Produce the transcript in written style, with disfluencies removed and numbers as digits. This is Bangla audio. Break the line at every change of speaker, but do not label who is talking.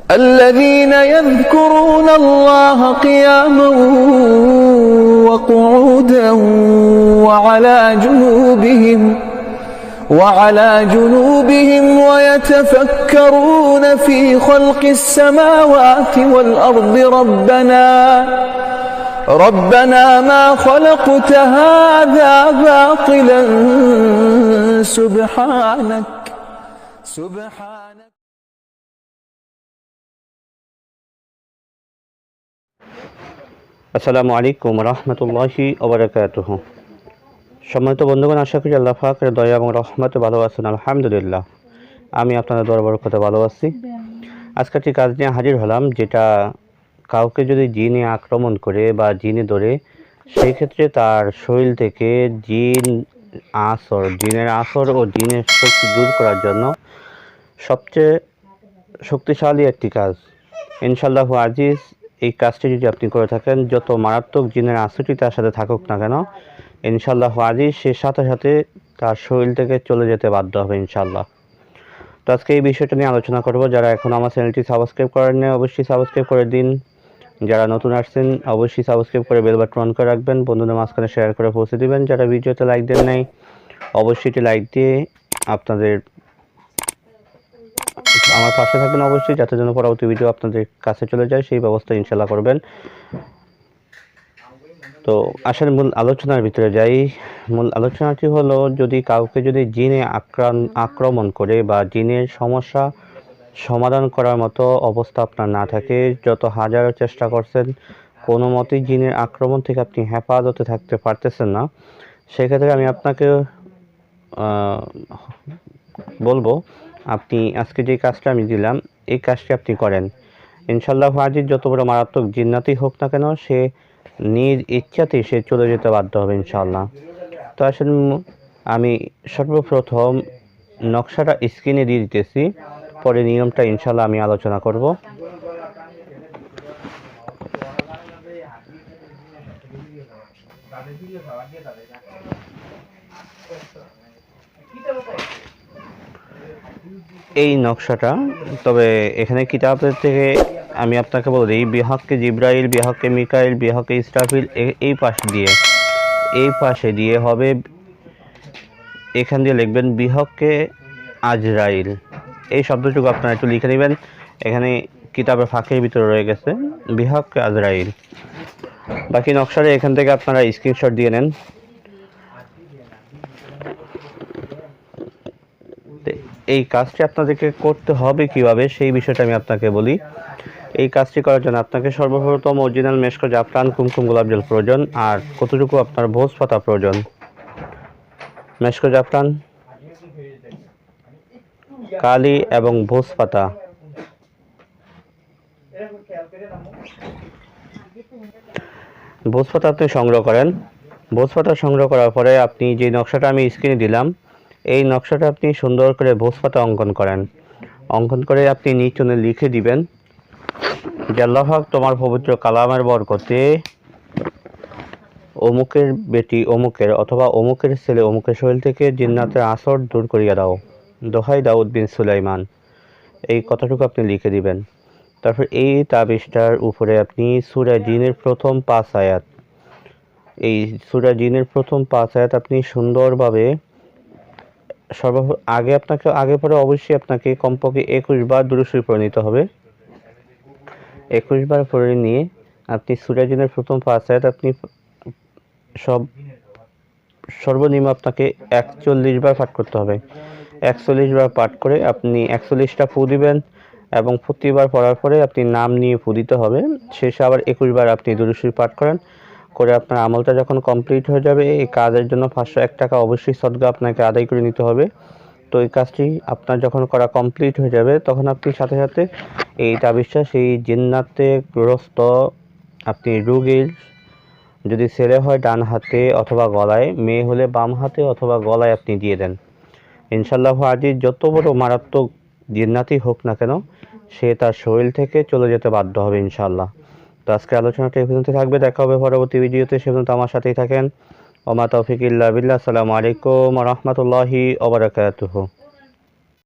الذين يذكرون الله قياما وقعودا وعلى جنوبهم ويتفكرون في خلق السماوات والأرض ربنا ما خلقت هذا باطلا سبحانك
আসসালামু আলাইকুম রহমতুল্লাহি ওবারাকাতুহু। সম্মানিত বন্ধুগণ, আশা করি আল্লাহ পাকের দয়া এবং রহমতে ভালো আছেন। আলহামদুলিল্লাহ, আমি আপনাদের দরবার করতে ভালো আছি। আজকে একটি কাজ নিয়ে হাজির হলাম, যেটা কাউকে যদি জিনে আক্রমণ করে বা জিনে ধরে, সেই ক্ষেত্রে তার শরীর থেকে জিনের আসর ও জিনের শক্তি দূর করার জন্য সবচেয়ে শক্তিশালী একটি কাজ। ইনশাআল্লাহু আজিজ, এই কাজটি যদি আপনি করে থাকেন, যত মারাত্মক জিনের আসরটি তার সাথে থাকুক না কেন, ইনশাআল্লাহু আজিজ সে সাথে সাথে তার শরীর থেকে চলে যেতে বাধ্য হবে ইনশাআল্লাহ। তো আজকে এই বিষয়টা নিয়ে আলোচনা করব। যারা এখন আমার চ্যানেলটি সাবস্ক্রাইব করেন না, অবশ্যই সাবস্ক্রাইব করে দিন। যারা নতুন আসছেন, অবশ্যই সাবস্ক্রাইব করে বেল বাটন অন করে রাখবেন, বন্ধুদের মাঝখানে শেয়ার করে পৌঁছে দিবেন। যারা ভিডিওতে লাইক দেন নাই, অবশ্যই এটি লাইক দিয়ে আমার পাশে থাকবেন অবশ্যই, যাতে যেন পরবর্তী ভিডিও আপনাদের কাছে চলে যায় সেই ব্যবস্থা ইনশাআল্লাহ করবেন। তো আসলে মূল আলোচনার ভিতরে যাই। মূল আলোচনাটি হলো, যদি জিনে আক্রমণ করে বা জিনের সমস্যা সমাধান করার মতো অবস্থা আপনার না থাকে, যত হাজারো চেষ্টা করছেন, কোনো মতেই জিনের আক্রমণ থেকে আপনি হেফাজতে থাকতে পারতেছেন না, সেক্ষেত্রে আমি আপনাকে বলবো, আপনি আজকে যে কাজটা আমি দিলাম, এই কাজটি আপনি করেন। ইনশাআল্লাহ আজিজ যত বড় মারাত্মক জিন্নাতি হোক না কেন, সে নিজ ইচ্ছাতেই সে চলে যেতে বাধ্য হবে ইনশাআল্লাহ। তো আসলে আমি সর্বপ্রথম নকশাটা স্ক্রিনে দিয়ে দিতেছি, পরে নিয়মটা ইনশাআল্লাহ আমি আলোচনা করব। এই নকশাটা, তবে এখানে কিতাবের থেকে আমি আপনাকে বলে দিই, বিহকে জিব্রাইল, বিহকে মিকাইল, বিহকে ইসরাফিল, এই পাশে দিয়ে হবে, এখান দিয়ে লিখবেন বিহকে আজরাইল। এই শব্দটুকু আপনারা একটু লিখে নেবেন, এখানে কিতাবের ফাঁকের ভিতরে রয়ে গেছে বিহকে আজরাইল। বাকি নকশাটা এখান থেকে আপনারা স্ক্রিনশট দিয়ে নেন। এই কাজটি আপনাদেরকে করতে হবে কিভাবে, সেই বিষয়টা আমি আপনাকে বলি। এই কাজটি করার জন্য আপনাকে সর্বপ্রথম অরিজিনাল মেশকো জাফরান, কুমকুম, গোলাপ জল প্রয়োজন। আর কতটুকু আপনার ভোজ পাতা প্রয়োজন। মেশকো জাফরান, কালি এবং ভোজ পাতা। ভোজ পাতা আপনি সংগ্রহ করেন। ভোজ পাতা সংগ্রহ করার পরে আপনি যে নকশাটা আমি স্ক্রিনে দিলাম, এই নকশাটা আপনি সুন্দর করে ভোজ পাতা অঙ্কন করেন। অঙ্কন করে আপনি নিচনে লিখে দিবেন যে আল্লাহ পাক তোমার পবিত্র কালামের বরকতে অমুকের বেটি অমুকের অথবা অমুকের ছেলে অমুকের শরীর থেকে জিন্নাতের আসর দূর করিয়া দাও, দোহাই দাউদ বিন সুলাইমান। এই কথাটুকু আপনি লিখে দিবেন। তারপর এই তাবিজটার উপরে আপনি সূরা জিনের প্রথম 5 আয়াত, এই সূরা জিনের প্রথম 5 আয়াত আপনি সুন্দরভাবে আগে পরে অবশ্যই আপনাকে কমপক্ষে 21 বার দুরূদ শরীফ পড়ে নিতে হবে। 21 বার পড়ে নিয়ে আপনি সূরা জিনের প্রথম 5 আয়াত আপনি সর্বনিম্ন আপনাকে 41 বার পাঠ করতে হবে। 41 বার পাঠ করে আপনি 41টা ফু দিবেন, এবং প্রতিবার পড়ার পরে আপনি নাম নিয়ে ফু দিতে হবে। শেষে আবার 21 বার আপনি দুরূদ শরীফ পাঠ করেন। করে আপনার আমলটা যখন কমপ্লিট হয়ে যাবে, এই কাজের জন্য 501 টাকা অবশ্যই সদকা আপনাকে আদায় করে নিতে হবে। তো এই কাজটি আপনার যখন করা কমপ্লিট হয়ে যাবে, তখন আপনি সাথে সাথে এই তাবিজটা সেই জিন্নাতে গ্রস্ত আপনি রোগীর, যদি ছেলে হয় ডান হাতে অথবা গলায়, মেয়ে হলে বাম হাতে অথবা গলায় আপনি দিয়ে দেন। ইনশাআল্লাহ আজিজ যত বড় মারাত্মক জিন্নাতি হোক না কেন, সে তার শরীর থেকে চলে যেতে বাধ্য হবে ইনশাআল্লাহ। তো আজকে আলোচনাটা এই পর্যন্ত থাকবে। দেখা হবে পরবর্তী ভিডিওতে, সে পর্যন্ত আমার সাথেই থাকেন। ওমা তৌফিক ইল্লা বিল্লাহ। আসসালামু আলাইকুম ওয়া রাহমাতুল্লাহি ওয়া বারাকাতুহু।